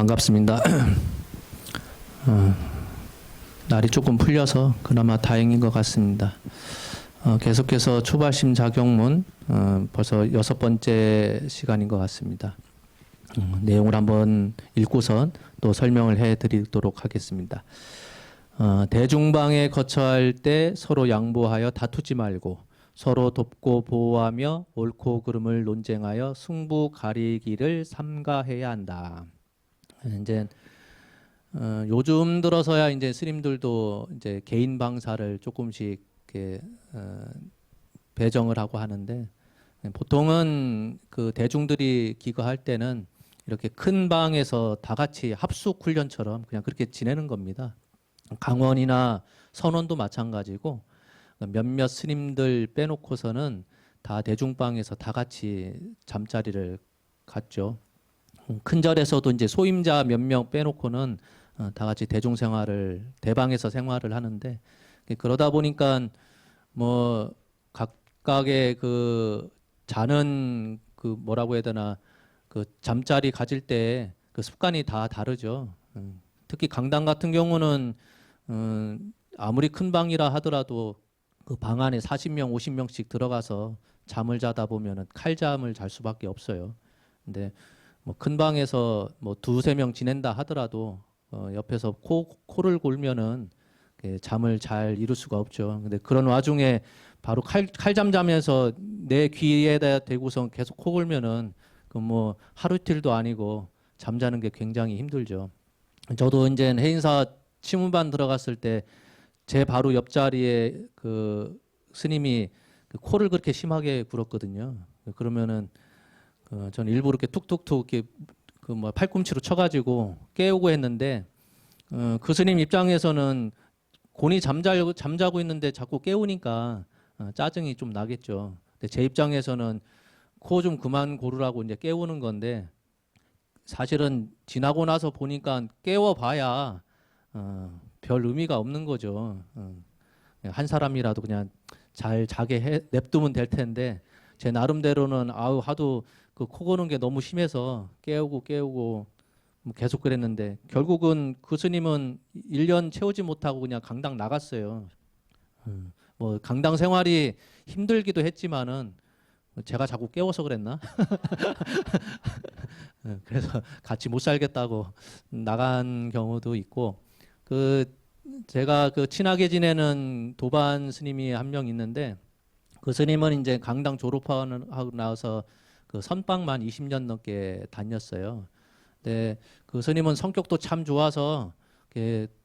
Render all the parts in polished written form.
반갑습니다. 날이 조금 풀려서 그나마 다행인 것 같습니다. 계속해서 초발심 작용문 벌써 6번째 시간인 것 같습니다. 내용을 한번 읽고선 또 설명을 해드리도록 하겠습니다. 대중방에 거처할 때 서로 양보하여 다투지 말고 서로 돕고 보호하며 옳고 그름을 논쟁하여 승부 가리기를 삼가해야 한다. 이제 요즘 들어서야 이제 스님들도 이제 개인 방사를 조금씩 이렇게 배정을 하고 하는데, 보통은 그 대중들이 기거할 때는 이렇게 큰 방에서 다 같이 합숙 훈련처럼 그냥 그렇게 지내는 겁니다. 강원이나 선원도 마찬가지고 몇몇 스님들 빼놓고서는 다 대중방에서 다 같이 잠자리를 갖죠. 큰 절에서도 이제 소임자 몇 명 빼놓고는 다 같이 대중생활을 대방에서 생활을 하는데, 그러다 보니까 뭐 각각의 그 자는 그 뭐라고 해야 되나 그 잠자리 가질 때 그 습관이 다 다르죠. 특히 강당 같은 경우는 아무리 큰 방이라 하더라도 그 방 안에 40명, 50명씩 들어가서 잠을 자다 보면은 칼잠을 잘 수밖에 없어요. 근데 뭐 큰 방에서 뭐 두세 명 지낸다 하더라도 옆에서 코를 골면은 잠을 잘 이룰 수가 없죠. 근데 그런 와중에 바로 칼잠 자면서 내 귀에다 대고서 계속 코 골면은 그 뭐 하루 이틀도 아니고 잠자는 게 굉장히 힘들죠. 저도 이제 해인사 치문반 들어갔을 때 제 바로 옆자리에 그 스님이 그 코를 그렇게 심하게 불었거든요. 그러면은 저는 일부러 이렇게 툭툭툭 이렇게 그 뭐 팔꿈치로 쳐가지고 깨우고 했는데, 그 스님 입장에서는 곤히 잠자고 있는데 자꾸 깨우니까 짜증이 좀 나겠죠. 근데 제 입장에서는 코 좀 그만 고르라고 이제 깨우는 건데, 사실은 지나고 나서 보니까 깨워봐야 별 의미가 없는 거죠. 한 사람이라도 그냥 잘 자게 냅두면 될 텐데, 제 나름대로는 하도 그 코 고는 게 너무 심해서 깨우고 뭐 계속 그랬는데, 결국은 그 스님은 1년 채우지 못하고 그냥 강당 나갔어요. 뭐 강당 생활이 힘들기도 했지만은 제가 자꾸 깨워서 그랬나? 그래서 같이 못 살겠다고 나간 경우도 있고, 그 제가 그 친하게 지내는 도반 스님이 한 명 있는데, 그 스님은 이제 강당 졸업하고 나서 그 선방만 20년 넘게 다녔어요. 근데 그 스님은 성격도 참 좋아서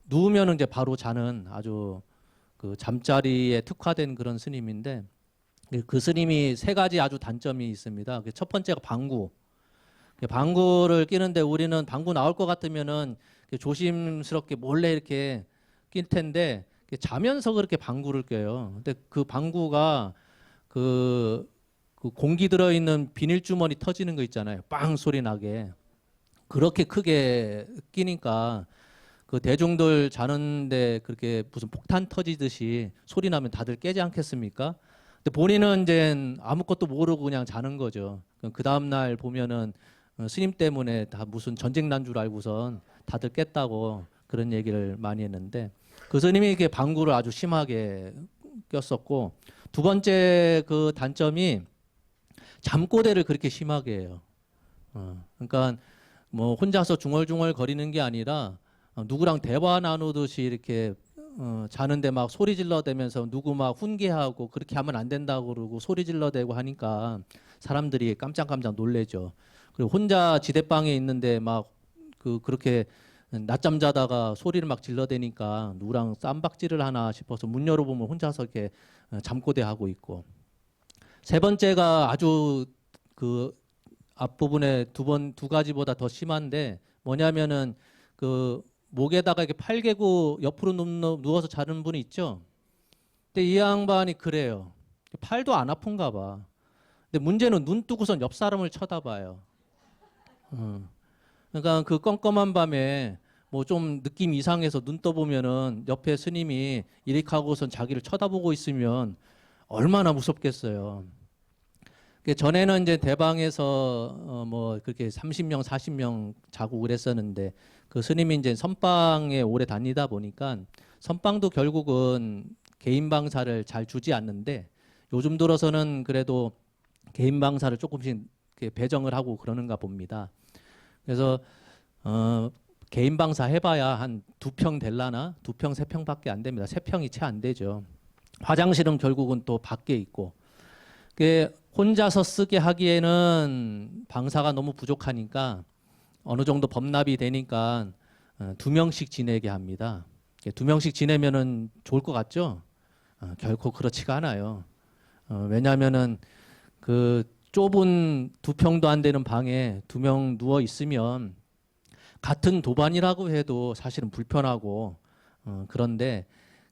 누우면 이제 바로 자는 아주 그 잠자리에 특화된 그런 스님인데, 그 스님이 세 가지 아주 단점이 있습니다. 첫 번째가 방구. 방구를 끼는데, 우리는 방구 나올 것 같으면은 조심스럽게 몰래 이렇게 낄 텐데 자면서 그렇게 방구를 껴요. 근데 그 방구가 그 공기 들어있는 비닐 주머니 터지는 거 있잖아요. 빵 소리 나게. 그렇게 크게 끼니까 그 대중들 자는데 그렇게 무슨 폭탄 터지듯이 소리 나면 다들 깨지 않겠습니까? 근데 본인은 이제 아무것도 모르고 그냥 자는 거죠. 그 다음 날 보면은 스님 때문에 다 무슨 전쟁 난 줄 알고선 다들 깼다고 그런 얘기를 많이 했는데, 그 스님이 이렇게 방구를 아주 심하게 꼈었고, 두 번째 그 단점이 잠꼬대를 그렇게 심하게 해요. 그러니까 뭐 혼자서 중얼중얼 거리는 게 아니라 누구랑 대화 나누듯이 이렇게 자는데 막 소리 질러대면서 누구 막 훈계하고, 그렇게 하면 안 된다고 그러고 소리 질러대고 하니까 사람들이 깜짝깜짝 놀래죠. 그리고 혼자 지대방에 있는데 막 그렇게 낮잠 자다가 소리를 막 질러대니까 누구랑 쌈박질을 하나 싶어서 문 열어보면 혼자서 이렇게 잠꼬대하고 있고, 세 번째가 아주 그 앞부분에 두 가지보다 더 심한데, 뭐냐면은 그 목에다가 이렇게 팔 개고 옆으로 누워서 자는 분이 있죠. 근데 이 양반이 그래요. 팔도 안 아픈가 봐. 근데 문제는 눈 뜨고선 옆 사람을 쳐다봐요. 그러니까 그 껌껌한 밤에 뭐 좀 느낌 이상해서 눈 떠보면은 옆에 스님이 이렇게 하고선 자기를 쳐다보고 있으면 얼마나 무섭겠어요. 전에는 이제 대방에서 뭐 그렇게 30명, 40명 자고 그랬었는데 그 스님이 이제 선방에 오래 다니다 보니까 선방도 결국은 개인 방사를 잘 주지 않는데 요즘 들어서는 그래도 개인 방사를 조금씩 이렇게 배정을 하고 그러는가 봅니다. 그래서 개인 방사 해봐야 한 2평 될라나? 2평, 3평밖에 안 됩니다. 3평이 채 안 되죠. 화장실은 결국은 또 밖에 있고. 그게 혼자서 쓰게 하기에는 방사가 너무 부족하니까 어느 정도 범납이 되니까 2명씩 지내게 합니다. 2명씩 지내면은 좋을 것 같죠? 결코 그렇지가 않아요. 왜냐하면은 그 좁은 2평도 안 되는 방에 2명 누워 있으면 같은 도반이라고 해도 사실은 불편하고 그런데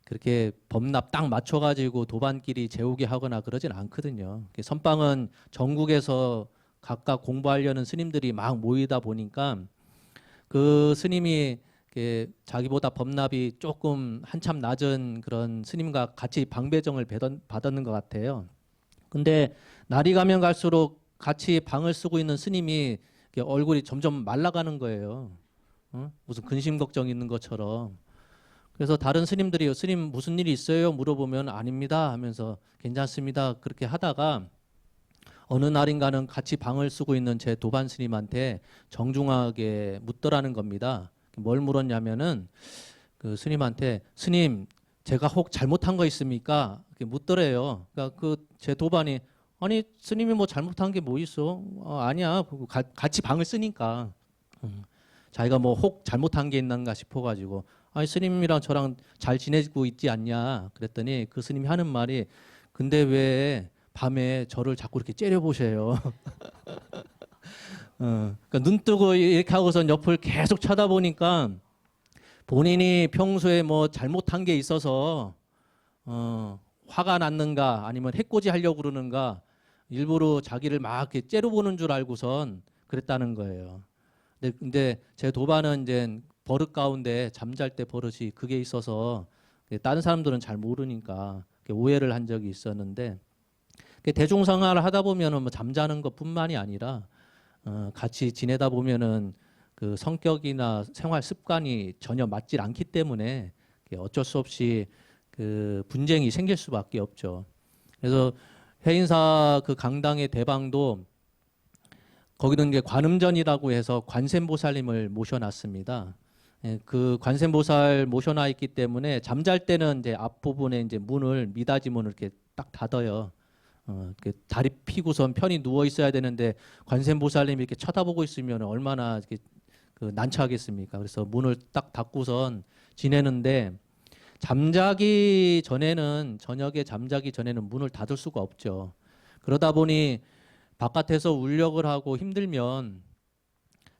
그렇게 범납 딱 맞춰가지고 도반끼리 재우게 하거나 그러진 않거든요. 선방은 전국에서 각각 공부하려는 스님들이 막 모이다 보니까 그 스님이 자기보다 범납이 조금 한참 낮은 그런 스님과 같이 방배정을 받았는 것 같아요. 근데 날이 가면 갈수록 같이 방을 쓰고 있는 스님이 얼굴이 점점 말라가는 거예요. 무슨 근심 걱정 있는 것처럼. 그래서 다른 스님들이 스님 무슨 일이 있어요? 물어보면 아닙니다 하면서 괜찮습니다. 그렇게 하다가 어느 날인가는 같이 방을 쓰고 있는 제 도반 스님한테 정중하게 묻더라는 겁니다. 뭘 물었냐면은 그 스님한테 스님 제가 혹 잘못한 거 있습니까? 이렇게 묻더래요. 그러니까 그 제 도반이 아니 스님이 뭐 잘못한 게 뭐 있어? 아니야. 같이 방을 쓰니까. 자기가 뭐 혹 잘못한 게 있는가 싶어가지고 아니 스님이랑 저랑 잘 지내고 있지 않냐 그랬더니 그 스님이 하는 말이 근데 왜 밤에 저를 자꾸 이렇게 째려보세요. 그러니까 눈 뜨고 이렇게 하고선 옆을 계속 쳐다보니까 본인이 평소에 뭐 잘못한 게 있어서 화가 났는가 아니면 해코지 하려고 그러는가 일부러 자기를 막 이렇게 째려보는 줄 알고선 그랬다는 거예요. 근데 제 도반은 이제 버릇 가운데 잠잘 때 버릇이 그게 있어서 다른 사람들은 잘 모르니까 오해를 한 적이 있었는데 대중생활을 하다 보면은 뭐 잠자는 것뿐만이 아니라 같이 지내다 보면은 그 성격이나 생활 습관이 전혀 맞질 않기 때문에 어쩔 수 없이 그 분쟁이 생길 수밖에 없죠. 그래서 해인사 그 강당의 대방도 거기는 이제 관음전이라고 해서 관세음보살님을 모셔놨습니다. 그 관세음보살 모셔놔 있기 때문에 잠잘 때는 이제 앞부분에 이제 문을 미닫이 문을 이렇게 딱 닫아요. 다리 피고선 편히 누워 있어야 되는데 관세음보살님이 이렇게 쳐다보고 있으면 얼마나 이렇게 그 난처하겠습니까? 그래서 문을 딱 닫고선 지내는데 잠자기 전에는 저녁에 잠자기 전에는 문을 닫을 수가 없죠. 그러다 보니 바깥에서 울력을 하고 힘들면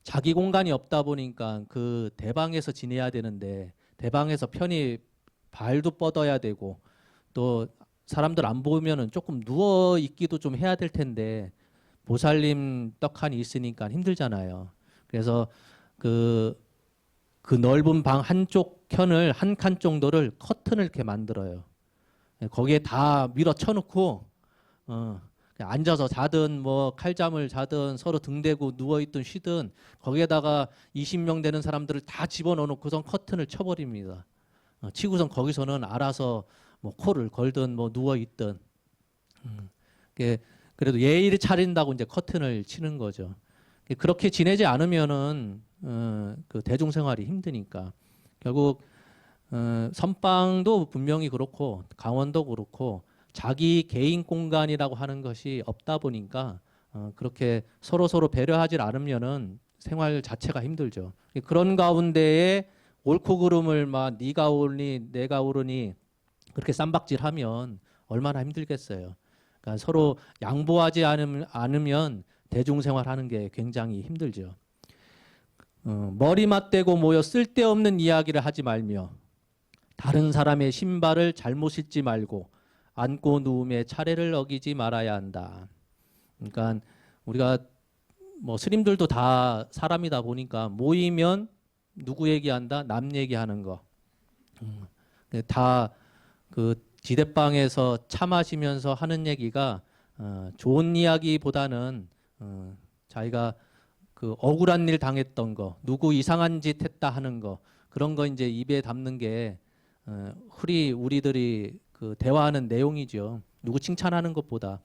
자기 공간이 없다 보니까 그 대방에서 지내야 되는데 대방에서 편히 발도 뻗어야 되고 또 사람들 안 보면은 조금 누워 있기도 좀 해야 될 텐데 보살님 떡하니 있으니까 힘들잖아요. 그래서 그 넓은 방 한쪽 편을 한 칸 정도를 커튼을 이렇게 만들어요. 거기에 다 밀어 쳐놓고 그냥 앉아서 자든 뭐 칼잠을 자든 서로 등대고 누워있든 쉬든 거기에다가 20명 되는 사람들을 다 집어넣어 놓고선 커튼을 쳐버립니다. 치고선 거기서는 알아서 뭐 코를 걸든 뭐 누워있든 그래도 예의를 차린다고 이제 커튼을 치는 거죠. 그렇게 지내지 않으면은 그 대중생활이 힘드니까 결국 선방도 분명히 그렇고 강원도 그렇고 자기 개인 공간이라고 하는 것이 없다 보니까 그렇게 서로 배려하지 않으면은 생활 자체가 힘들죠. 그런 가운데에 옳고 그름을 막 네가 옳니 내가 옳으니 그렇게 쌈박질하면 얼마나 힘들겠어요. 그러니까 서로 양보하지 않으면 대중생활하는 게 굉장히 힘들죠. 머리 맞대고 모여 쓸데없는 이야기를 하지 말며 다른 사람의 신발을 잘못 신지 말고 앉고 누움의 차례를 어기지 말아야 한다. 그러니까 우리가 뭐 스님들도 다 사람이다 보니까 모이면 누구 얘기한다? 남 얘기하는 거. 다 그 지대방에서 차 마시면서 하는 얘기가 좋은 이야기보다는 자기가 그 억울한 일 당했던 거, 누구 이상한 짓 했다 하는 거, 그런 거 이제 입에 담는 게 흔히 우리들이 그 대화하는 내용이죠. 누구 칭찬하는 것보다.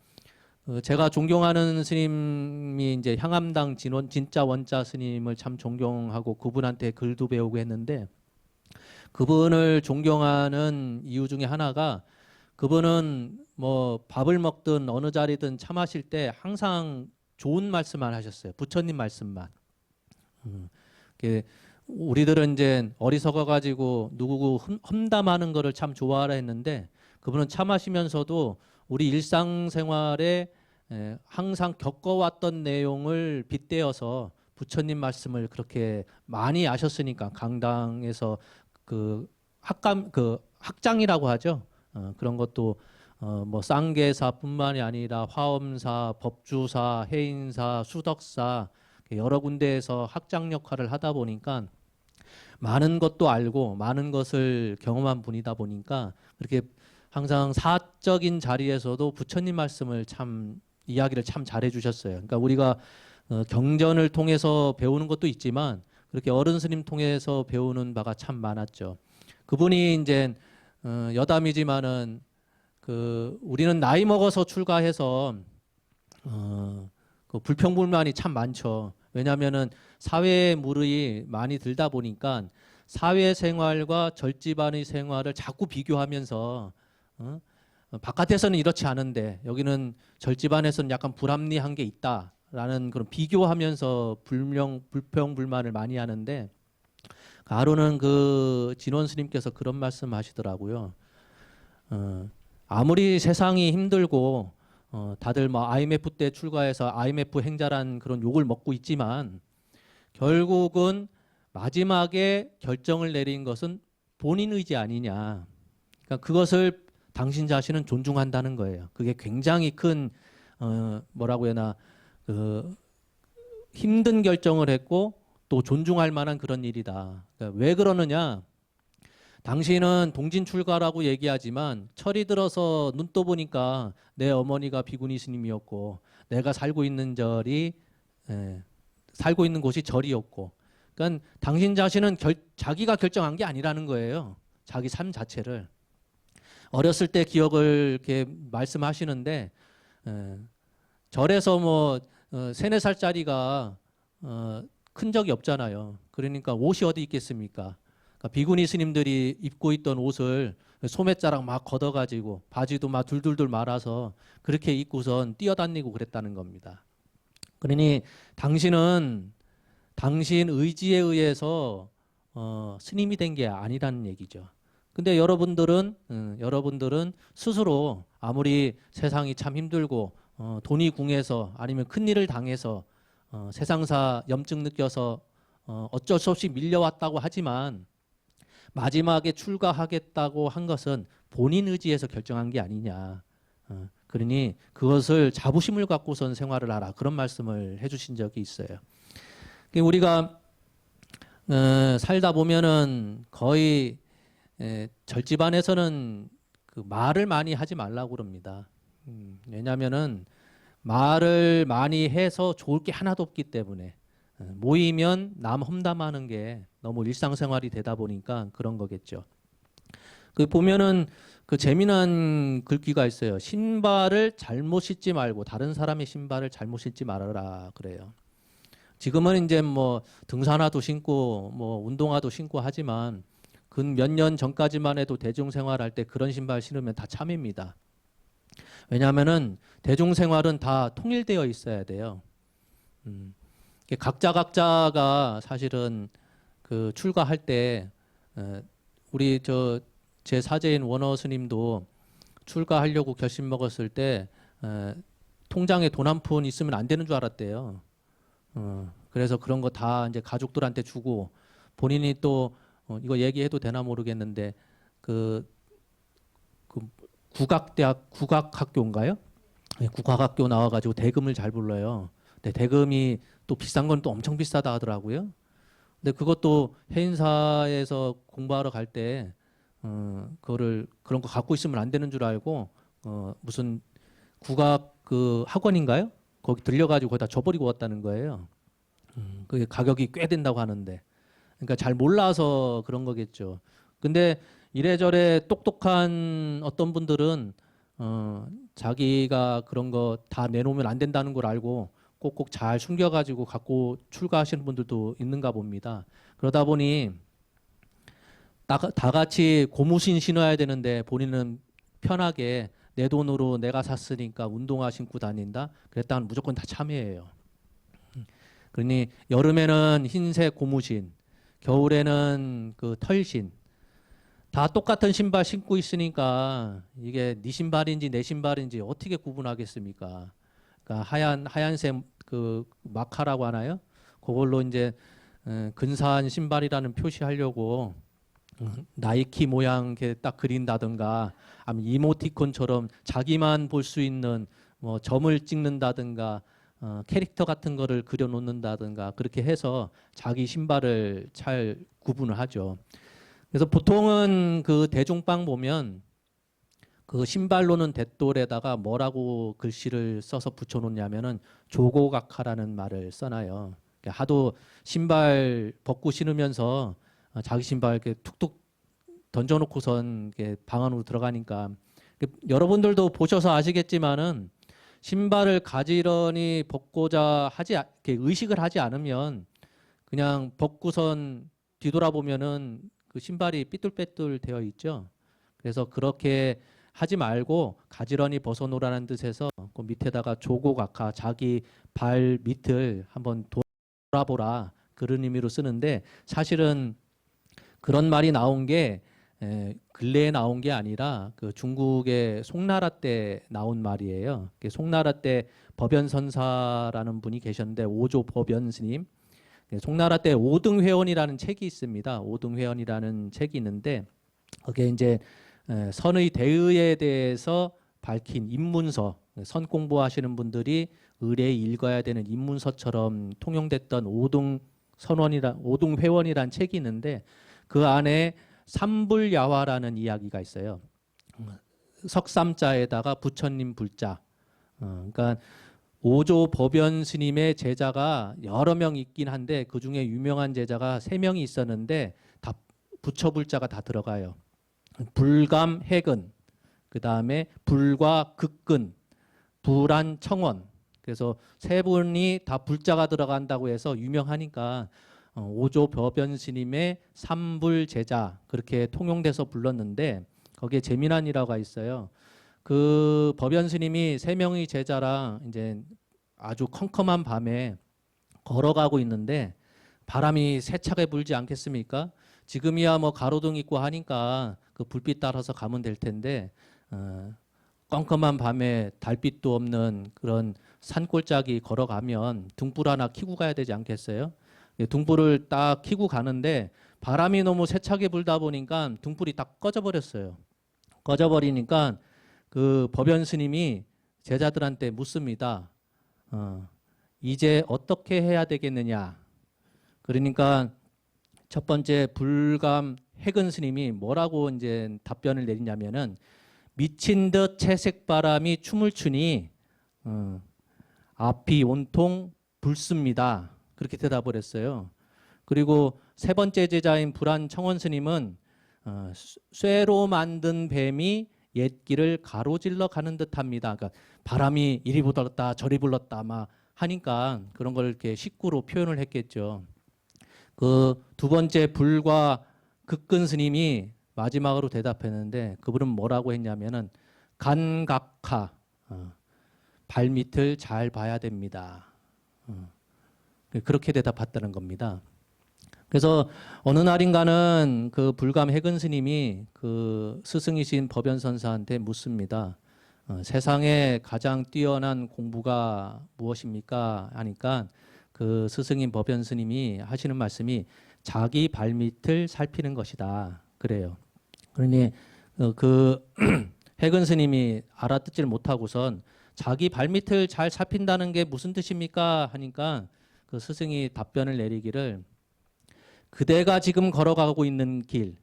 제가 존경하는 스님이 이제 향암당 진짜 원자 스님을 참 존경하고 그분한테 글도 배우고 했는데, 그분을 존경하는 이유 중에 하나가, 그분은 뭐 밥을 먹든 어느 자리든 차 마실 때 항상 좋은 말씀만 하셨어요. 부처님 말씀만. 우리들은 이제 어리석어 가지고 누구 험담하는 거를 참 좋아하라 했는데, 그분은 차 마시면서도 우리 일상생활에 항상 겪어왔던 내용을 빗대어서 부처님 말씀을 그렇게 많이 아셨으니까, 강당에서 그 학장이라고 하죠. 그런 것도 뭐 쌍계사뿐만이 아니라 화엄사, 법주사, 해인사, 수덕사 여러 군데에서 학장 역할을 하다 보니까 많은 것도 알고 많은 것을 경험한 분이다 보니까 그렇게 항상 사적인 자리에서도 부처님 말씀을 참 이야기를 참 잘해 주셨어요. 그러니까 우리가 경전을 통해서 배우는 것도 있지만 그렇게 어른 스님 통해서 배우는 바가 참 많았죠. 그분이 이제 여담이지만은 그 우리는 나이 먹어서 출가해서 그 불평불만이 참 많죠. 왜냐하면은 사회의 물이 많이 들다 보니까 사회생활과 절집안의 생활을 자꾸 비교하면서 바깥에서는 이렇지 않은데 여기는 절집안에서는 약간 불합리한 게 있다라는 그런 비교하면서 불평불만을 많이 하는데, 가로는 그 진원 스님께서 그런 말씀 하시더라고요. 아무리 세상이 힘들고 다들 뭐 IMF 때 출가해서 IMF 행자란 그런 욕을 먹고 있지만 결국은 마지막에 결정을 내린 것은 본인 의지 아니냐. 그러니까 그것을 당신 자신은 존중한다는 거예요. 그게 굉장히 큰 뭐라고 해야 하나 그 힘든 결정을 했고 또 존중할 만한 그런 일이다. 그러니까 왜 그러느냐? 당신은 동진 출가라고 얘기하지만 철이 들어서 눈 떠보니까 내 어머니가 비구니 스님이었고 내가 살고 있는 살고 있는 곳이 절이었고, 그러니까 당신 자신은 자기가 결정한 게 아니라는 거예요. 자기 삶 자체를. 어렸을 때 기억을 이렇게 말씀하시는데 절에서 뭐 3-4살짜리가 큰 적이 없잖아요. 그러니까 옷이 어디 있겠습니까? 그러니까 비구니 스님들이 입고 있던 옷을 소매자락 막 걷어가지고 바지도 막 둘둘둘 말아서 그렇게 입고선 뛰어다니고 그랬다는 겁니다. 그러니 당신은 당신 의지에 의해서 스님이 된 게 아니라는 얘기죠. 근데 여러분들은 스스로 아무리 세상이 참 힘들고 돈이 궁해서 아니면 큰일을 당해서 세상사 염증 느껴서 어쩔 수 없이 밀려왔다고 하지만 마지막에 출가하겠다고 한 것은 본인 의지에서 결정한 게 아니냐. 그러니 그것을 자부심을 갖고선 생활을 하라. 그런 말씀을 해주신 적이 있어요. 우리가 살다 보면은 거의 절집안에서는 그 말을 많이 하지 말라고 그럽니다. 왜냐하면은 말을 많이 해서 좋을 게 하나도 없기 때문에 모이면 남 험담하는 게 너무 일상생활이 되다 보니까 그런 거겠죠. 그 보면은 그 재미난 글귀가 있어요. 신발을 잘못 신지 말고 다른 사람의 신발을 잘못 신지 말아라 그래요. 지금은 이제 뭐 등산화도 신고 뭐 운동화도 신고 하지만 그 몇 년 전까지만 해도 대중생활할 때 그런 신발 신으면 다 참입니다. 왜냐하면은 대중생활은 다 통일되어 있어야 돼요. 각자가 사실은 그 출가할 때 우리 제 사제인 원어 스님도 출가하려고 결심 먹었을 때 통장에 돈 한 푼 있으면 안 되는 줄 알았대요. 그래서 그런 거 다 이제 가족들한테 주고 본인이 또 이거 얘기해도 되나 모르겠는데 그 국악학교인가요? 네, 국악학교 나와가지고 대금을 잘 불러요. 근데 대금이 또 비싼 건 또 엄청 비싸다 하더라고요. 근데 그것도 해인사에서 공부하러 갈 때 그런 거 갖고 있으면 안 되는 줄 알고 무슨 국악 그 학원인가요? 거기 들려가지고 거기다 줘버리고 왔다는 거예요. 그게 가격이 꽤 된다고 하는데, 그러니까 잘 몰라서 그런 거겠죠. 근데 이래저래 똑똑한 어떤 분들은 자기가 그런 거 다 내놓으면 안 된다는 걸 알고 꼭꼭 잘 숨겨가지고 갖고 출가하시는 분들도 있는가 봅니다. 그러다 보니 다 같이 고무신 신어야 되는데 본인은 편하게 내 돈으로 내가 샀으니까 운동화 신고 다닌다. 그랬다면 무조건 다 참여해요. 그러니 여름에는 흰색 고무신, 겨울에는 그 털신, 다 똑같은 신발 신고 있으니까 이게 네 신발인지 내 신발인지 어떻게 구분하겠습니까? 그러니까 하얀색 그 마카라고 하나요? 그걸로 이제 근사한 신발이라는 표시하려고 나이키 모양 이렇게 딱 그린다든가, 아니면 이모티콘처럼 자기만 볼 수 있는 뭐 점을 찍는다든가, 캐릭터 같은 거를 그려 놓는다든가, 그렇게 해서 자기 신발을 잘 구분을 하죠. 그래서 보통은 그 대중방 보면 그 신발로는 댓돌에다가 뭐라고 글씨를 써서 붙여 놓냐면은 조고각하라는 말을 써놔요. 하도 신발 벗고 신으면서 자기 신발 이렇게 툭툭 던져놓고선 이렇게 방 안으로 들어가니까, 여러분들도 보셔서 아시겠지만은 신발을 가지런히 벗고자 이렇게 의식을 하지 않으면 그냥 벗고선 뒤돌아보면은 그 신발이 삐뚤빼뚤 되어 있죠. 그래서 그렇게 하지 말고 가지런히 벗어놓으라는 뜻에서 그 밑에다가 조고각하, 자기 발 밑을 한번 돌아보라, 그런 의미로 쓰는데, 사실은 그런 말이 나온 게 근래에 나온 게 아니라 그 중국의 송나라 때 나온 말이에요. 송나라 때 법연선사라는 분이 계셨는데, 오조 법연 스님, 송나라 때 오등회원이라는 책이 있습니다. 오등회원이라는 책이 있는데, 그게 이제 선의 대의에 대해서 밝힌 입문서, 선 공부하시는 분들이 의례에 읽어야 되는 입문서처럼 통용됐던 오등회원이라는 책이 있는데, 그 안에 삼불야화라는 이야기가 있어요. 석삼자에다가 부처님 불자. 그러니까 오조 법연 스님의 제자가 여러 명 있긴 한데 그 중에 유명한 제자가 3명이 있었는데 다 부처 불자가 다 들어가요. 불감 해근, 그 다음에 불과 극근, 불안 청원. 그래서 3분이 다 불자가 들어간다고 해서 유명하니까 오조 법연 스님의 삼불 제자, 그렇게 통용돼서 불렀는데, 거기에 재미난이라고가 있어요. 그 법연 스님이 3명의 제자랑 이제 아주 컴컴한 밤에 걸어가고 있는데 바람이 세차게 불지 않겠습니까? 지금이야 뭐 가로등 있고 하니까 그 불빛 따라서 가면 될 텐데, 껌껌한 밤에 달빛도 없는 그런 산골짜기 걸어가면 등불 하나 켜고 가야 되지 않겠어요? 등불을 딱 켜고 가는데 바람이 너무 세차게 불다 보니까 등불이 딱 꺼져버렸어요. 꺼져버리니까 그 법연 스님이 제자들한테 묻습니다. 이제 어떻게 해야 되겠느냐? 그러니까 첫 번째 불감 해근 스님이 뭐라고 이제 답변을 내리냐면은, 미친 듯 채색 바람이 춤을 추니 앞이 온통 불습니다. 그렇게 대답을 했어요. 그리고 3번째 제자인 불안 청원 스님은 쇠로 만든 뱀이 옛길을 가로질러 가는 듯합니다. 그러니까 바람이 이리 불었다 저리 불렀다 막 하니까 그런 걸 이렇게 식구로 표현을 했겠죠. 그 2번째 불과 극근 스님이 마지막으로 대답했는데, 그분은 뭐라고 했냐면은 간각하, 발밑을 잘 봐야 됩니다. 그렇게 대답했다는 겁니다. 그래서 어느 날인가는 그 불감 해근 스님이 그 스승이신 법연선사한테 묻습니다. 세상에 가장 뛰어난 공부가 무엇입니까? 하니까 그 스승인 법연 스님이 하시는 말씀이 자기 발밑을 살피는 것이다, 그래요. 그러니 그 해근 스님이 알아듣지를 못하고선 자기 발밑을 잘 살핀다는 게 무슨 뜻입니까? 하니까 그 스승이 답변을 내리기를, 그대가 지금 걸어가고 있는 길,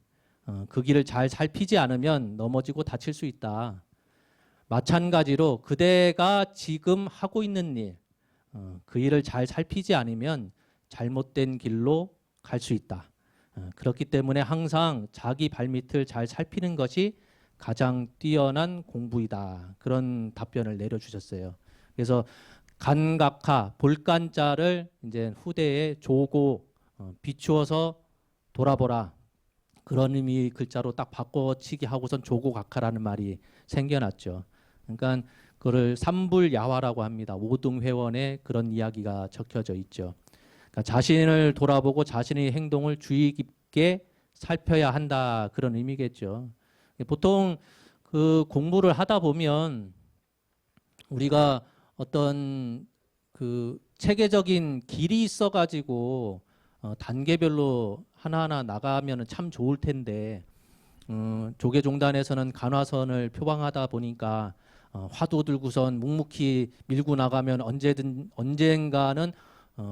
그 길을 잘 살피지 않으면 넘어지고 다칠 수 있다. 마찬가지로 그대가 지금 하고 있는 일, 그 일을 잘 살피지 않으면 잘못된 길로 갈 수 있다. 그렇기 때문에 항상 자기 발밑을 잘 살피는 것이 가장 뛰어난 공부이다. 그런 답변을 내려주셨어요. 그래서 간각하, 볼간자를 이제 후대에 조고, 비추어서 돌아보라. 그런 의미 글자로 딱 바꿔치기 하고선 조고각하라는 말이 생겨났죠. 그러니까 그걸 삼불야화라고 합니다. 오등회원에 그런 이야기가 적혀져 있죠. 그러니까 자신을 돌아보고 자신의 행동을 주의 깊게 살펴야 한다. 그런 의미겠죠. 보통 그 공부를 하다 보면 우리가 어떤 그 체계적인 길이 있어가지고 단계별로 하나하나 나가면 참 좋을 텐데 조계종단에서는 간화선을 표방하다 보니까 화두 들고선 묵묵히 밀고 나가면 언젠가는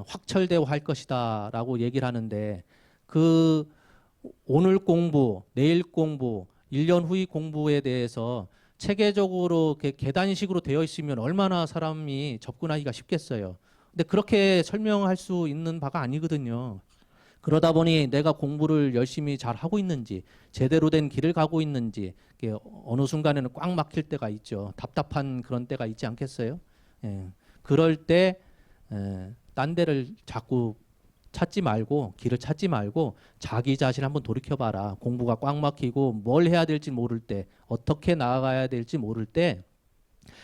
확철되어 할 것이다라고 얘기를 하는데 그 오늘 공부, 내일 공부, 1년 후의 공부에 대해서 체계적으로 계단식으로 되어 있으면 얼마나 사람이 접근하기가 쉽겠어요. 근데 그렇게 설명할 수 있는 바가 아니거든요. 그러다 보니 내가 공부를 열심히 잘 하고 있는지, 제대로 된 길을 가고 있는지, 어느 순간에는 꽉 막힐 때가 있죠. 답답한 그런 때가 있지 않겠어요? 예. 그럴 때, 딴 데를 자꾸 찾지 말고, 길을 찾지 말고, 자기 자신 한번 돌이켜봐라. 공부가 꽉 막히고, 뭘 해야 될지 모를 때, 어떻게 나아가야 될지 모를 때,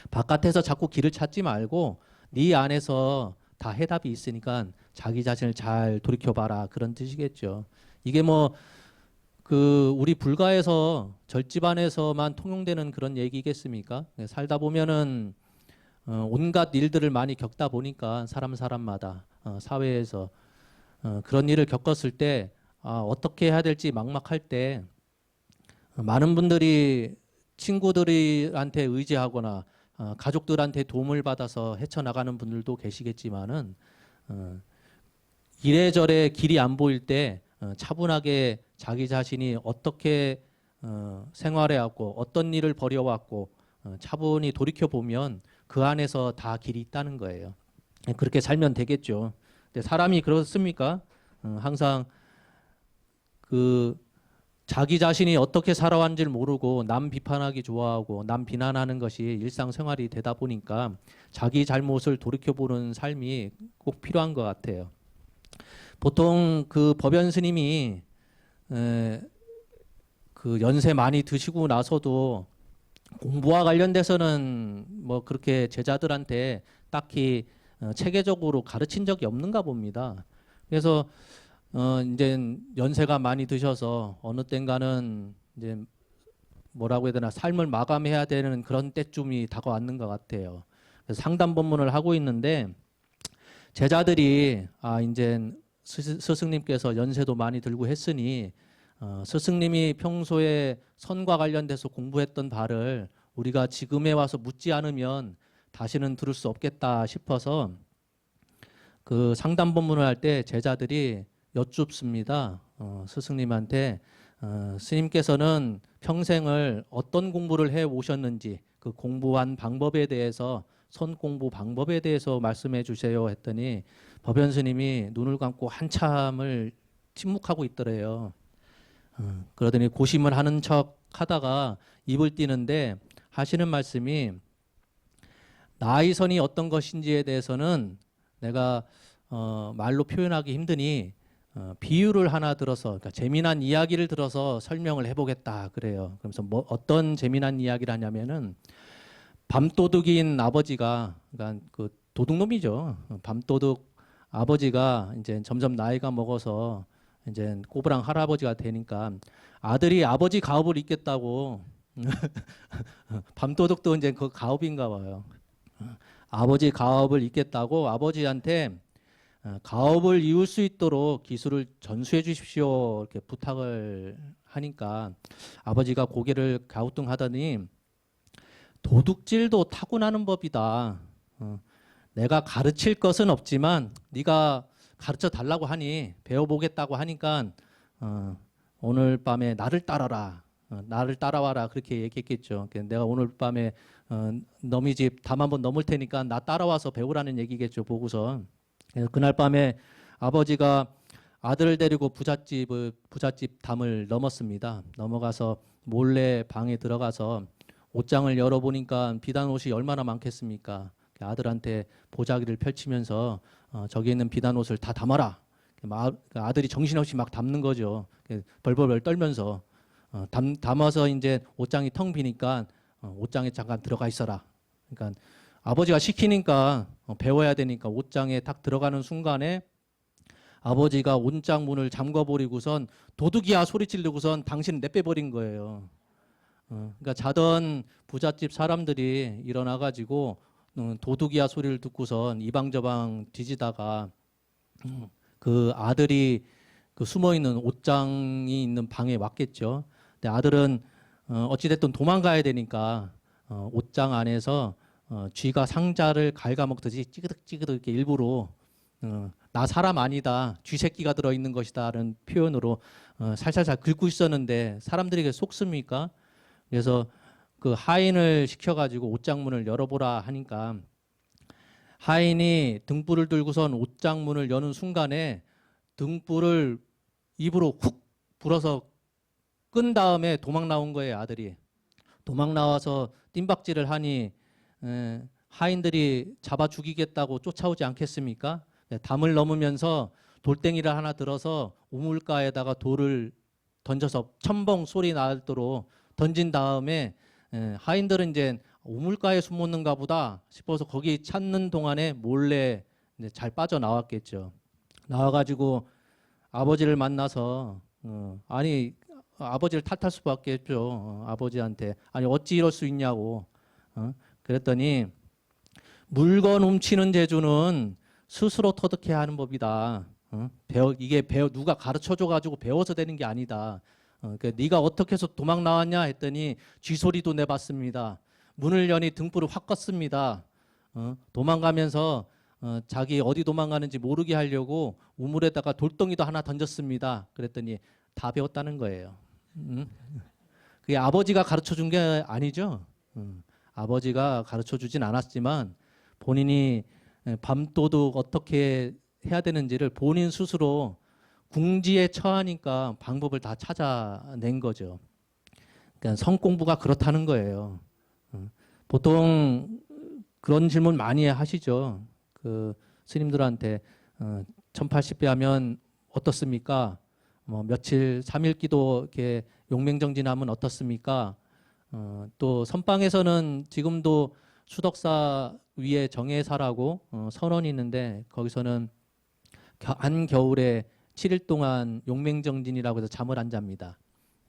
바깥에서 자꾸 길을 찾지 말고, 네 안에서 다 해답이 있으니까 자기 자신을 잘 돌이켜봐라. 그런 뜻이겠죠. 이게 뭐, 우리 불가에서 절집안에서만 통용되는 그런 얘기겠습니까? 살다 보면은, 온갖 일들을 많이 겪다 보니까 사람마다, 사회에서, 그런 일을 겪었을 때, 어떻게 해야 될지 막막할 때, 많은 분들이 친구들한테 의지하거나, 가족들한테 도움을 받아서 헤쳐나가는 분들도 계시겠지만은, 이래저래 길이 안 보일 때 차분하게 자기 자신이 어떻게 생활해왔고 어떤 일을 벌여왔고 차분히 돌이켜보면 그 안에서 다 길이 있다는 거예요. 그렇게 살면 되겠죠. 근데 사람이 그렇습니까? 항상 그 자기 자신이 어떻게 살아왔는지를 모르고 남 비판하기 좋아하고 남 비난하는 것이 일상생활이 되다 보니까 자기 잘못을 돌이켜보는 삶이 꼭 필요한 것 같아요. 보통 그 법연 스님이 그 연세 많이 드시고 나서도 공부와 관련돼서는 뭐 그렇게 제자들한테 딱히 체계적으로 가르친 적이 없는가 봅니다. 그래서 이제 연세가 많이 드셔서 어느 땐가는 이제 뭐라고 해야 되나 삶을 마감해야 되는 그런 때쯤이 다가왔는 것 같아요. 그래서 상담 법문을 하고 있는데 제자들이 이제 스승님께서 연세도 많이 들고 했으니 스승님이 평소에 선과 관련돼서 공부했던 바를 우리가 지금에 와서 묻지 않으면 다시는 들을 수 없겠다 싶어서 그 상담 법문을 할 때 제자들이 여쭙습니다. 스승님한테 스님께서는 평생을 어떤 공부를 해 오셨는지 그 공부한 방법에 대해서 선 공부 방법에 대해서 말씀해 주세요 했더니 법연 스님이 눈을 감고 한참을 침묵하고 있더래요. 그러더니 고심을 하는 척 하다가 입을 띠는데 하시는 말씀이 나의 선이 어떤 것인지에 대해서는 내가 말로 표현하기 힘드니 비유를 하나 들어서 그러니까 재미난 이야기를 들어서 설명을 해보겠다 그래요. 그러면서 뭐 어떤 재미난 이야기를 하냐면은 밤도둑인 아버지가 그러니까 그 도둑놈이죠. 밤도둑 아버지가 이제 점점 나이가 먹어서 이제 꼬부랑 할아버지가 되니까 아들이 아버지 가업을 잇겠다고 밤도둑도 이제 그 가업인가 봐요. 아버지 가업을 잇겠다고 아버지한테 가업을 이을 수 있도록 기술을 전수해 주십시오 이렇게 부탁을 하니까 아버지가 고개를 갸우뚱하더니 도둑질도 타고나는 법이다. 내가 가르칠 것은 없지만 네가 가르쳐 달라고 하니 배워보겠다고 하니까 오늘 밤에 나를 따라라. 나를 따라와라 그렇게 얘기했겠죠. 내가 오늘 밤에 너희 집 담 한번 넘을 테니까 나 따라와서 배우라는 얘기겠죠, 보고서. 그래서 그날 밤에 아버지가 아들을 데리고 부잣집 담을 넘었습니다. 넘어가서 몰래 방에 들어가서 옷장을 열어보니까 비단 옷이 얼마나 많겠습니까? 아들한테 보자기를 펼치면서 저기 있는 비단 옷을 다 담아라. 아들이 정신없이 막 담는 거죠. 벌벌벌 떨면서 담아서 이제 옷장이 텅 비니까 옷장에 잠깐 들어가 있어라. 그러니까 아버지가 시키니까 배워야 되니까 옷장에 딱 들어가는 순간에 아버지가 옷장 문을 잠궈버리고선 도둑이야 소리 지르고선 당신을 내빼버린 거예요. 그러니까 자던 부잣집 사람들이 일어나가지고 도둑이야 소리를 듣고선 이방저방 뒤지다가 그 아들이 그 숨어있는 옷장이 있는 방에 왔겠죠. 근데 아들은 어찌됐든 도망가야 되니까 옷장 안에서 쥐가 상자를 갉아먹듯이 찌그득찌그득 이렇게 일부러 나 사람 아니다, 쥐 새끼가 들어있는 것이다라는 표현으로 살살살 긁고 있었는데 사람들에게 속습니까? 그래서 그 하인을 시켜가지고 옷장문을 열어보라 하니까 하인이 등불을 들고선 옷장문을 여는 순간에 등불을 입으로 훅 불어서 끈 다음에 도망 나온 거예요, 아들이. 도망 나와서 뜀박질을 하니 하인들이 잡아 죽이겠다고 쫓아오지 않겠습니까? 담을 넘으면서 돌덩이를 하나 들어서 우물가에다가 돌을 던져서 첨벙 소리 나도록 던진 다음에 하인들은 이제 우물가에 숨었는가 보다 싶어서 거기 찾는 동안에 몰래 이제 잘 빠져나왔겠죠. 나와가지고 아버지를 만나서 아니 아버지를 탓할 수밖에 없죠. 아버지한테 아니 어찌 이럴 수 있냐고. 그랬더니 물건 훔치는 재주는 스스로 터득해야 하는 법이다. 누가 가르쳐줘 가지고 배워서 되는 게 아니다. 네가 어떻게 해서 도망 나왔냐 했더니 쥐소리도 내봤습니다. 문을 여니 등불을 확 껐습니다. 도망가면서 자기 어디 도망가는지 모르게 하려고 우물에다가 돌덩이도 하나 던졌습니다. 그랬더니 다 배웠다는 거예요. 그게 아버지가 가르쳐 준 게 아니죠. 아버지가 가르쳐 주진 않았지만 본인이 밤도둑 어떻게 해야 되는지를 본인 스스로 궁지에 처하니까 방법을 다 찾아낸 거죠. 그러니까 성공부가 그렇다는 거예요. 보통 그런 질문 많이 하시죠. 그 스님들한테 1080배 하면 어떻습니까? 뭐 며칠 3일 기도 이렇게 용맹정진하면 어떻습니까? 또 선방에서는 지금도 수덕사 위에 정해사라고 선원이 있는데 거기서는 한겨울에 7일 동안 용맹정진이라고 해서 잠을 안 잡니다.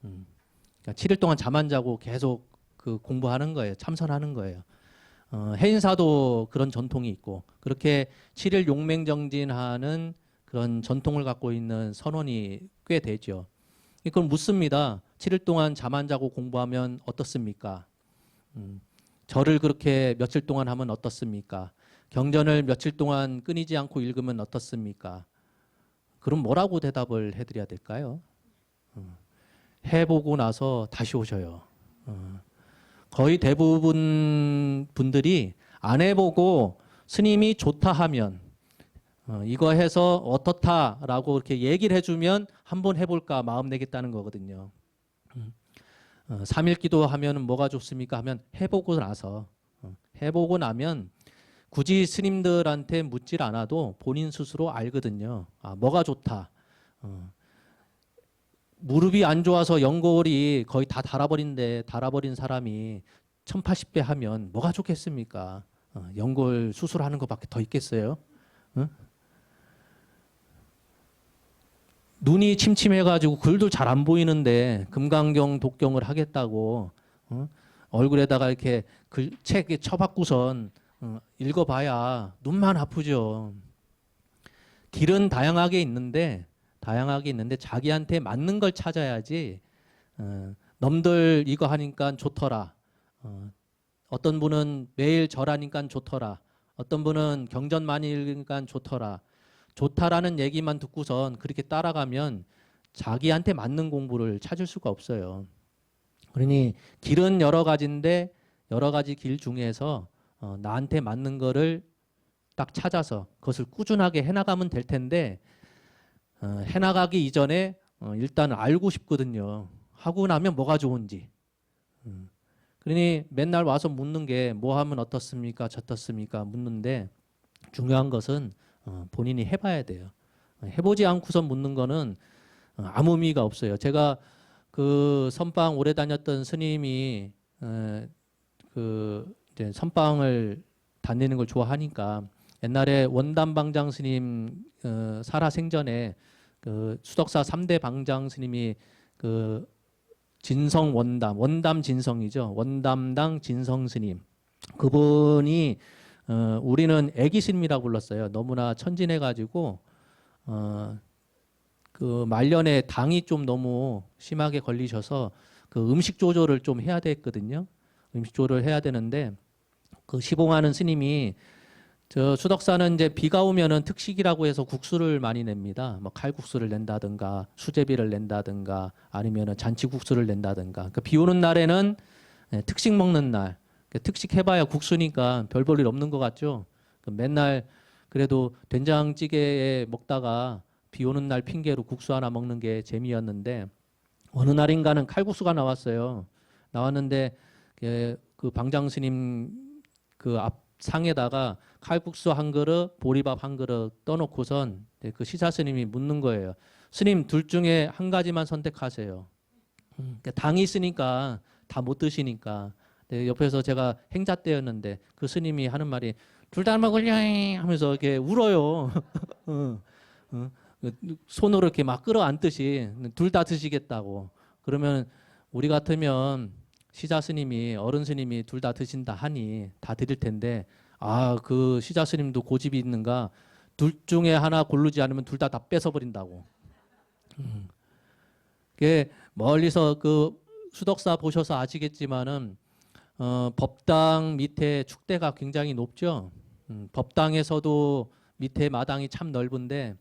그러니까 7일 동안 잠 안 자고 계속 그 공부하는 거예요. 참선하는 거예요. 해인사도 그런 전통이 있고 그렇게 7일 용맹정진하는 그런 전통을 갖고 있는 선원이 꽤 되죠. 그걸 묻습니다. 7일 동안 잠 안 자고 공부하면 어떻습니까? 절을 그렇게 며칠 동안 하면 어떻습니까? 경전을 며칠 동안 끊이지 않고 읽으면 어떻습니까? 그럼 뭐라고 대답을 해드려야 될까요? 해보고 나서 다시 오셔요. 거의 대부분 분들이 안 해보고 스님이 좋다 하면 이거 해서 어떻다라고 이렇게 얘기를 해주면 한번 해볼까 마음 내겠다는 거거든요. 3일 기도하면 뭐가 좋습니까? 하면 해보고 나면 굳이 스님들한테 묻질 않아도 본인 스스로 알거든요. 아, 뭐가 좋다. 무릎이 안 좋아서 연골이 거의 다 달아버린 사람이 1080배 하면 뭐가 좋겠습니까? 연골 수술하는 것밖에 더 있겠어요? 눈이 침침해가지고 글도 잘 안 보이는데 금강경 독경을 하겠다고 얼굴에다가 이렇게 책에 쳐박고선 읽어봐야 눈만 아프죠. 길은 다양하게 있는데 자기한테 맞는 걸 찾아야지. 넘들 이거 하니까 좋더라. 어떤 분은 매일 절하니까 좋더라. 어떤 분은 경전 많이 읽으니까 좋더라. 좋다라는 얘기만 듣고선 그렇게 따라가면 자기한테 맞는 공부를 찾을 수가 없어요. 그러니 길은 여러 가지인데 여러 가지 길 중에서 나한테 맞는 거를 딱 찾아서 그것을 꾸준하게 해나가면 될 텐데 해나가기 이전에 일단 알고 싶거든요. 하고 나면 뭐가 좋은지. 그러니 맨날 와서 묻는 게 뭐 하면 어떻습니까? 저떻습니까? 묻는데 중요한 것은 본인이 해봐야 돼요. 해보지 않고선 묻는 거는 아무 의미가 없어요. 제가 그 선방 오래 다녔던 스님이 그 이제 선방을 다니는 걸 좋아하니까 옛날에 원담방장 스님 살아 생전에 그 수덕사 3대 방장 스님이 그 진성 원담 진성이죠. 원담당 진성 스님. 그분이 우리는 애기 스님이라고 불렀어요. 너무나 천진해가지고 그 말년에 당이 좀 너무 심하게 걸리셔서 그 음식 조절을 좀 해야 됐거든요. 음식 조절을 해야 되는데 그 시봉하는 스님이 저 수덕사는 이제 비가 오면은 특식이라고 해서 국수를 많이 냅니다. 뭐 칼국수를 낸다든가 수제비를 낸다든가 아니면은 잔치국수를 낸다든가. 그비 오는 날에는 특식 먹는 날. 특식 해봐야 국수니까 별 볼 일 없는 것 같죠. 맨날 그래도 된장찌개 먹다가 비 오는 날 핑계로 국수 하나 먹는 게 재미였는데 어느 날인가는 칼국수가 나왔어요. 나왔는데 그 방장 스님 그 앞 상에다가 칼국수 한 그릇, 보리밥 한 그릇 떠놓고선 그 시사 스님이 묻는 거예요. 스님 둘 중에 한 가지만 선택하세요. 당이 있으니까 다 못 드시니까. 옆에서 제가 행자 때였는데 그 스님이 하는 말이 둘 다 먹으려 하면서 이렇게 울어요. 손으로 이렇게 막 끌어안듯이 둘 다 드시겠다고. 그러면 우리 같으면 시자 스님이 어른 스님이 둘 다 드신다 하니 다 드릴 텐데 그 시자 스님도 고집이 있는가 둘 중에 하나 고르지 않으면 둘 다 뺏어 버린다고. 그게 멀리서 그 수덕사 보셔서 아시겠지만은 법당 밑에 축대가 굉장히 높죠. 법당에서도 밑에 마당이 참 넓은데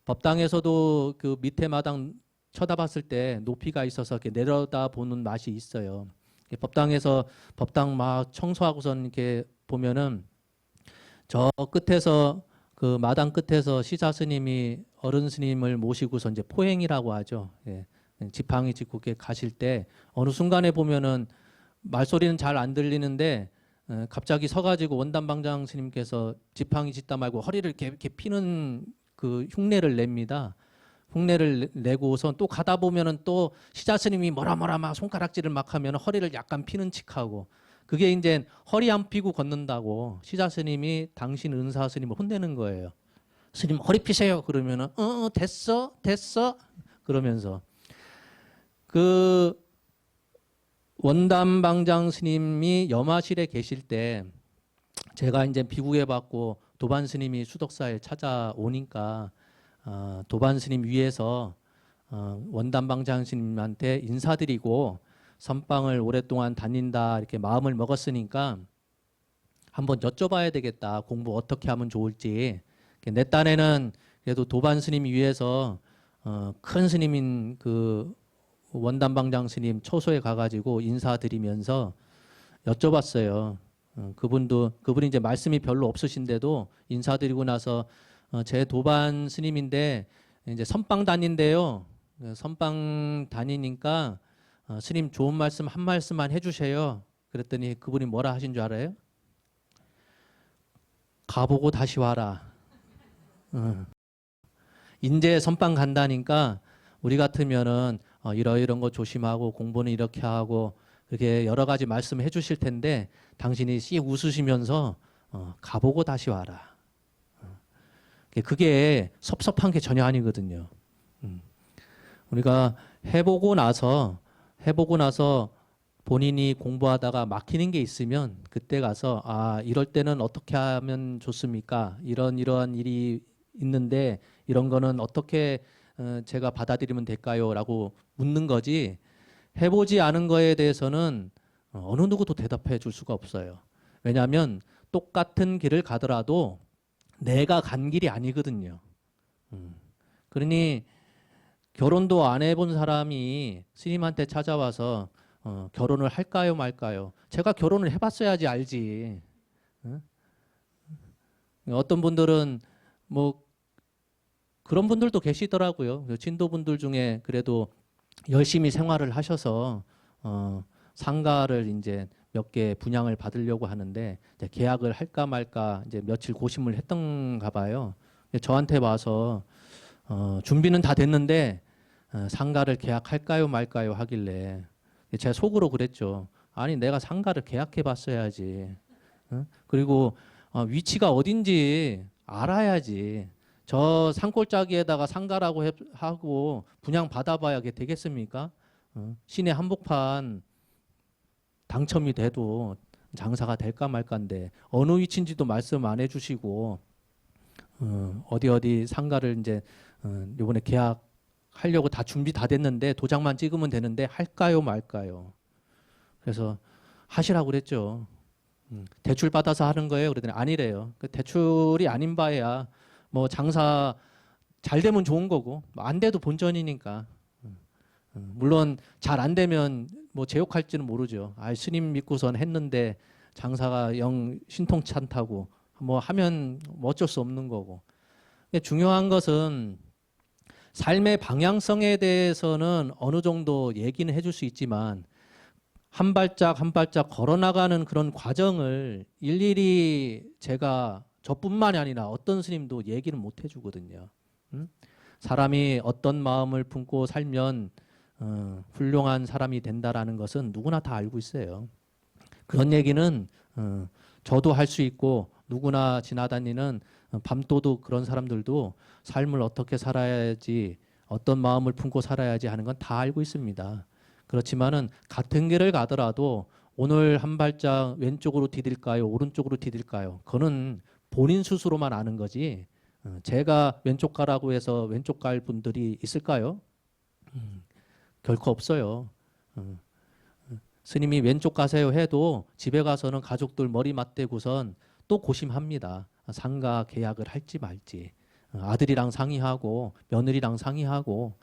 법당에서도 그 밑에 마당 쳐다봤을 때 높이가 있어서 이렇게 내려다 보는 맛이 있어요. 법당에서 법당 막 청소하고선 이렇게 보면은 저 끝에서 그 마당 끝에서 시사 스님이 어른 스님을 모시고서 이제 포행이라고 하죠. 예. 지팡이 짚고 이렇게 가실 때 어느 순간에 보면은 말소리는 잘 안 들리는데 갑자기 서가지고 원담방장 스님께서 지팡이 짚다 말고 허리를 이렇게 피는 그 흉내를 냅니다. 흉내를 내고선 또 가다 보면은 또 시자 스님이 뭐라 막 손가락질을 막 하면 허리를 약간 피는 척하고 그게 이제 허리 안 피고 걷는다고 시자 스님이 당신 은사 스님을 혼내는 거예요. 스님 허리 피세요. 그러면은 됐어 그러면서 그 원담방장 스님이 염화실에 계실 때 제가 이제 비구해 받고 도반 스님이 수덕사에 찾아오니까 도반 스님 위에서 원담방장 스님한테 인사드리고 선방을 오랫동안 다닌다 이렇게 마음을 먹었으니까 한번 여쭤봐야 되겠다. 공부 어떻게 하면 좋을지. 내 딴에는 그래도 도반 스님 위에서 큰 스님인 그 원담방장 스님 초소에 가가지고 인사드리면서 여쭤봤어요. 그분이 이제 말씀이 별로 없으신데도 인사드리고 나서 제 도반 스님인데 이제 선방 다닌대요. 선방 다니니까 스님 좋은 말씀 한 말씀만 해주세요. 그랬더니 그분이 뭐라 하신 줄 알아요? 가보고 다시 와라. 인제 선방 간다니까 우리 같으면은 이런 거 조심하고 공부는 이렇게 하고 그렇게 여러 가지 말씀해 주실 텐데 당신이 씩 웃으시면서 가보고 다시 와라. 그게 섭섭한 게 전혀 아니거든요. 우리가 해보고 나서 본인이 공부하다가 막히는 게 있으면 그때 가서 이럴 때는 어떻게 하면 좋습니까? 이러한 일이 있는데 이런 거는 어떻게 제가 받아들이면 될까요? 라고 묻는 거지 해보지 않은 거에 대해서는 어느 누구도 대답해 줄 수가 없어요. 왜냐하면 똑같은 길을 가더라도 내가 간 길이 아니거든요. 그러니 결혼도 안 해본 사람이 스님한테 찾아와서 결혼을 할까요 말까요? 제가 결혼을 해봤어야지 알지. 어? 어떤 분들은 뭐 그런 분들도 계시더라고요. 진도분들 중에 그래도 열심히 생활을 하셔서 상가를 이제 몇 개 분양을 받으려고 하는데 이제 계약을 할까 말까 이제 며칠 고심을 했던가 봐요. 저한테 와서 준비는 다 됐는데 상가를 계약할까요 말까요 하길래 제가 속으로 그랬죠. 아니 내가 상가를 계약해 봤어야지. 그리고 위치가 어딘지 알아야지. 저 산골짜기에다가 상가라고 하고 분양 받아봐야 그게 되겠습니까? 시내 한복판 당첨이 돼도 장사가 될까 말까인데 어느 위치인지도 말씀 안 해주시고 어디 상가를 이제 이번에 계약하려고 다 준비 다 됐는데 도장만 찍으면 되는데 할까요 말까요? 그래서 하시라고 그랬죠. 대출 받아서 하는 거예요. 그랬더니 아니래요. 그 대출이 아닌 바에야 뭐 장사 잘 되면 좋은 거고 안 돼도 본전이니까. 물론 잘 안 되면 뭐 제욕할지는 모르죠. 아, 스님 믿고선 했는데 장사가 영 신통치 않다고 뭐 하면 뭐 어쩔 수 없는 거고. 근데 중요한 것은 삶의 방향성에 대해서는 어느 정도 얘기는 해줄 수 있지만 한 발짝 한 발짝 걸어나가는 그런 과정을 일일이 제가 저뿐만이 아니라 어떤 스님도 얘기를 못 해주거든요. 사람이 어떤 마음을 품고 살면 훌륭한 사람이 된다라는 것은 누구나 다 알고 있어요. 그런 얘기는 저도 할 수 있고 누구나 지나다니는 밤도둑 그런 사람들도 삶을 어떻게 살아야지 어떤 마음을 품고 살아야지 하는 건 다 알고 있습니다. 그렇지만은 같은 길을 가더라도 오늘 한 발짝 왼쪽으로 디딜까요? 오른쪽으로 디딜까요? 그거는 본인 스스로만 아는 거지 제가 왼쪽 가라고 해서 왼쪽 갈 분들이 있을까요? 결코 없어요. 스님이 왼쪽 가세요 해도 집에 가서는 가족들 머리 맞대고선 또 고심합니다. 상가 계약을 할지 말지. 아들이랑 상의하고 며느리랑 상의하고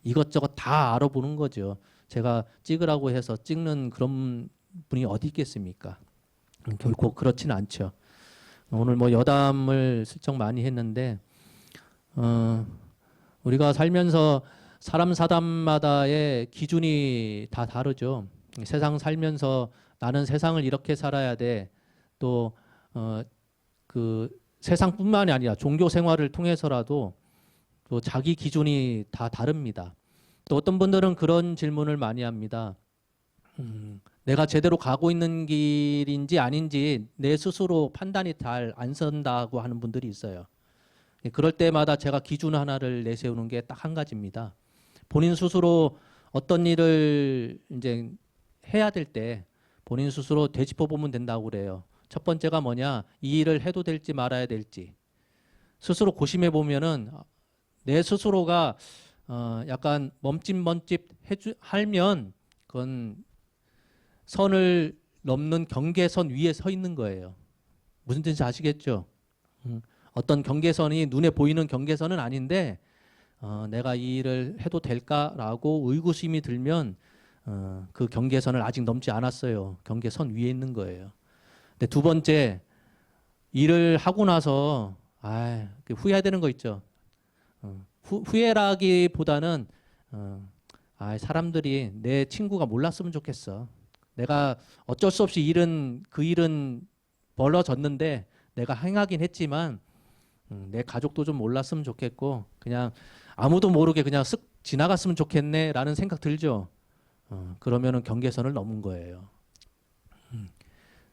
이것저것 다 알아보는 거죠. 제가 찍으라고 해서 찍는 그런 분이 어디 있겠습니까? 결코 그렇지는 않죠. 오늘 뭐 여담을 슬쩍 많이 했는데 우리가 살면서 사람 사람마다의 기준이 다 다르죠. 세상 살면서 나는 세상을 이렇게 살아야 돼. 또 그 세상뿐만이 아니라 종교 생활을 통해서라도 또 자기 기준이 다 다릅니다. 또 어떤 분들은 그런 질문을 많이 합니다. 내가 제대로 가고 있는 길인지 아닌지 내 스스로 판단이 잘 안 선다고 하는 분들이 있어요. 그럴 때마다 제가 기준 하나를 내세우는 게 딱 한 가지입니다. 본인 스스로 어떤 일을 이제 해야 될 때 본인 스스로 되짚어 보면 된다고 그래요. 첫 번째가 뭐냐? 이 일을 해도 될지 말아야 될지. 스스로 고심해 보면은 내 스스로가 약간 멈칫멈칫 하면 그건 선을 넘는 경계선 위에 서 있는 거예요. 무슨 뜻인지 아시겠죠? 어떤 경계선이 눈에 보이는 경계선은 아닌데 내가 이 일을 해도 될까라고 의구심이 들면 그 경계선을 아직 넘지 않았어요. 경계선 위에 있는 거예요. 근데 두 번째, 일을 하고 나서 후회되는 거 있죠. 후회라기보다는 사람들이 내 친구가 몰랐으면 좋겠어. 내가 어쩔 수 없이 그 일은 벌어졌는데 내가 행하긴 했지만 내 가족도 좀 몰랐으면 좋겠고 그냥 아무도 모르게 그냥 쓱 지나갔으면 좋겠네라는 생각 들죠. 그러면은 경계선을 넘은 거예요.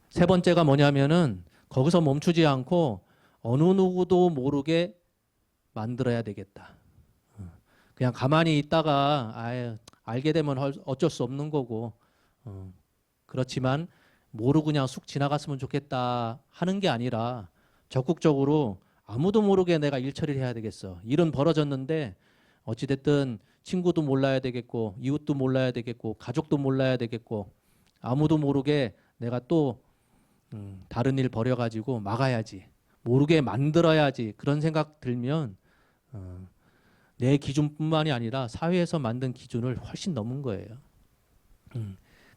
세 번째가 뭐냐면은 거기서 멈추지 않고 어느 누구도 모르게 만들어야 되겠다. 그냥 가만히 있다가 알게 되면 어쩔 수 없는 거고 그렇지만 모르고 그냥 쑥 지나갔으면 좋겠다 하는 게 아니라 적극적으로 아무도 모르게 내가 일 처리를 해야 되겠어. 일은 벌어졌는데 어찌됐든 친구도 몰라야 되겠고 이웃도 몰라야 되겠고 가족도 몰라야 되겠고 아무도 모르게 내가 또 다른 일 벌여가지고 막아야지. 모르게 만들어야지. 그런 생각 들면 내 기준뿐만이 아니라 사회에서 만든 기준을 훨씬 넘은 거예요.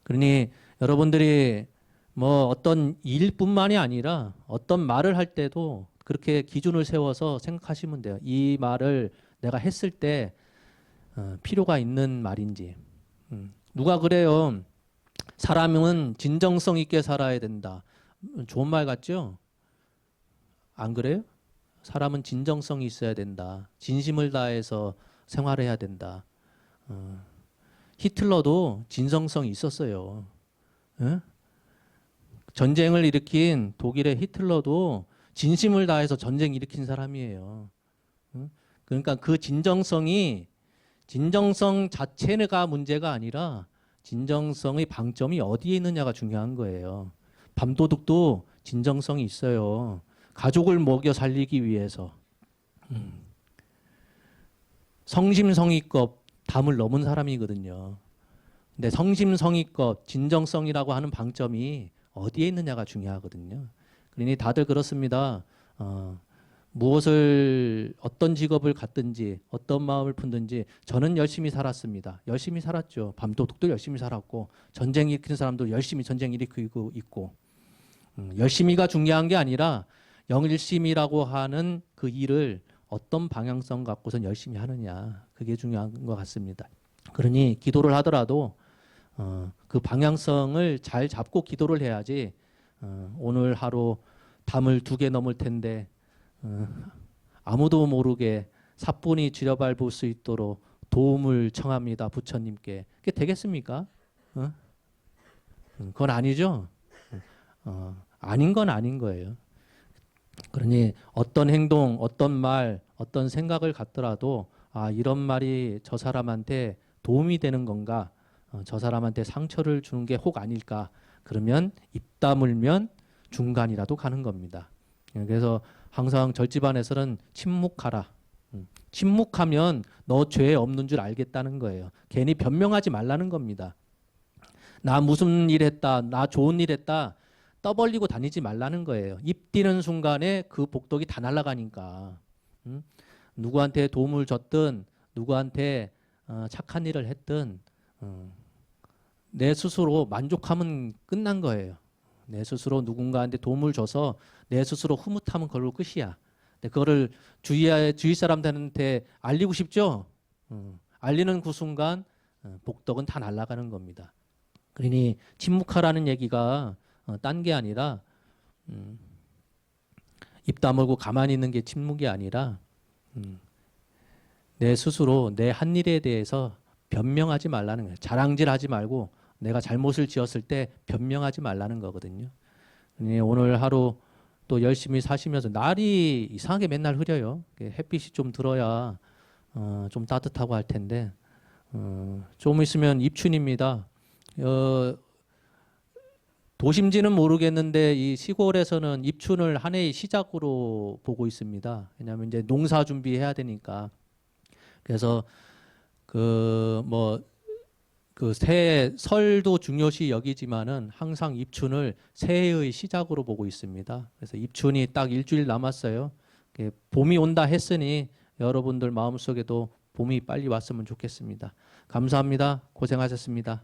그러니 여러분들이 뭐 어떤 일뿐만이 아니라 어떤 말을 할 때도 그렇게 기준을 세워서 생각하시면 돼요. 이 말을 내가 했을 때 필요가 있는 말인지. 누가 그래요? 사람은 진정성 있게 살아야 된다. 좋은 말 같죠? 안 그래요? 사람은 진정성이 있어야 된다. 진심을 다해서 생활해야 된다. 히틀러도 진정성이 있었어요. 예? 전쟁을 일으킨 독일의 히틀러도 진심을 다해서 전쟁 일으킨 사람이에요. 그러니까 그 진정성 자체가 문제가 아니라 진정성의 방점이 어디에 있느냐가 중요한 거예요. 밤도둑도 진정성이 있어요. 가족을 먹여 살리기 위해서. 성심성의껏 담을 넘은 사람이거든요. 근데 성심성의껏 진정성이라고 하는 방점이 어디에 있느냐가 중요하거든요. 그러니 다들 그렇습니다. 무엇을 어떤 직업을 갖든지 어떤 마음을 품든지 저는 열심히 살았습니다. 열심히 살았죠. 밤도둑도 열심히 살았고 전쟁 일으키는 사람도 열심히 전쟁 일으키고 있고 열심히가 중요한 게 아니라 열심이라고 하는 그 일을 어떤 방향성 갖고선 열심히 하느냐 그게 중요한 것 같습니다. 그러니 기도를 하더라도 그 방향성을 잘 잡고 기도를 해야지 오늘 하루 담을 2개 넘을 텐데 아무도 모르게 사뿐히 쥐려밟을 수 있도록 도움을 청합니다. 부처님께. 그게 되겠습니까? 그건 아니죠. 아닌 건 아닌 거예요. 그러니 어떤 행동, 어떤 말, 어떤 생각을 갖더라도 이런 말이 저 사람한테 도움이 되는 건가? 저 사람한테 상처를 주는 게 혹 아닐까? 그러면 입 다물면 중간이라도 가는 겁니다. 그래서 항상 절집안에서는 침묵하라. 침묵하면 너 죄 없는 줄 알겠다는 거예요. 괜히 변명하지 말라는 겁니다. 나 무슨 일 했다, 나 좋은 일 했다 떠벌리고 다니지 말라는 거예요. 입 띄는 순간에 그 복덕이 다 날아가니까. 누구한테 도움을 줬든 누구한테 착한 일을 했든 내 스스로 만족하면 끝난 거예요. 내 스스로 누군가한테 도움을 줘서 내 스스로 흐뭇하면 그걸로 끝이야. 근데 그거를 주위 사람들한테 알리고 싶죠? 알리는 그 순간 복덕은 다 날아가는 겁니다. 그러니 침묵하라는 얘기가 딴 게 아니라 입 다물고 가만히 있는 게 침묵이 아니라 내 스스로 내 한 일에 대해서 변명하지 말라는 거예요. 자랑질하지 말고 내가 잘못을 지었을 때 변명하지 말라는 거거든요. 오늘 하루 또 열심히 사시면서 날이 이상하게 맨날 흐려요. 햇빛이 좀 들어야 좀 따뜻하고 할 텐데 좀 있으면 입춘입니다. 도심지는 모르겠는데 이 시골에서는 입춘을 한 해의 시작으로 보고 있습니다. 왜냐하면 이제 농사 준비해야 되니까. 그래서 새해 설도 중요시 여기지만은 항상 입춘을 새해의 시작으로 보고 있습니다. 그래서 입춘이 딱 일주일 남았어요. 봄이 온다 했으니 여러분들 마음속에도 봄이 빨리 왔으면 좋겠습니다. 감사합니다. 고생하셨습니다.